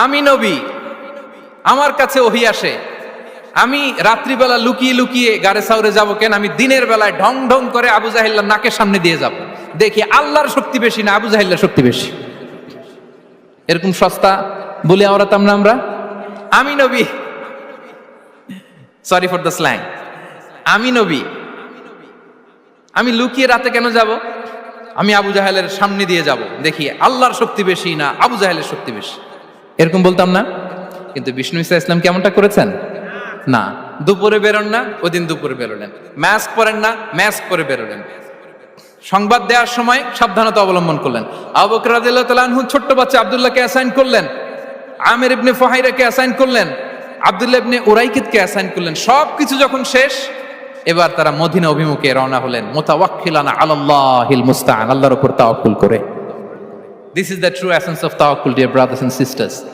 আমি নবী, আমার কাছে ওহী আসে। আমি রাত্রিবেলা লুকিয়ে লুকিয়ে গারে সাউরে যাব কেন? আমি দিনের বেলায় ঢং ঢং করে আবু জাহেল্লার নাকের সামনে দিয়ে যাব, দেখি আল্লাহর শক্তি বেশি না আবু জাহেল্লার শক্তি বেশি। এরকম সস্তা বলে আওড়াতাম না আমরা? আমি নবী, সরি ফর দ্য স্ল্যাং, আমি নবী, আমি লুকিয়ে রাতে কেন যাব? আমি আবু জাহেলের সামনে দিয়ে যাব, দেখি আল্লাহর শক্তি বেশি না আবু জাহেলের শক্তি বেশি। এরকম বলতাম না? কিন্তু বিষ্ণু ঈসা ইসলাম কেমনটা করেছেন? না, দুপুরে বেরোন না, ওই দিন দুপুরে বেরোলেন। মাস্ক পরেন না, মাস্ক পরে বেরোলেন। সংবাদ দেওয়ার সময় সাবধানতা অবলম্বন করলেন। আবু বকর রাদিয়াল্লাহু তাআলা আনহু ছোট্ট বাচ্চা আব্দুল্লাহকে অ্যাসাইন করলেন, আমির ইবনে ফুহাইরাকে অ্যাসাইন করলেন, আব্দুল্লাহ ইবনে উরাইকিতকে অ্যাসাইন করলেন। সবকিছু যখন শেষ, এবার তারা মদিনা অভিমুখে রওনা হলেন, মুতাওয়াক্কিলানা আলাল্লাহিল মুস্তাআন, আল্লাহর উপর তাওয়াক্কুল করে। This is the true essence of তাওয়াক্কুল, ডিয়ার ব্রাদার্স এন্ড সিস্টার্স।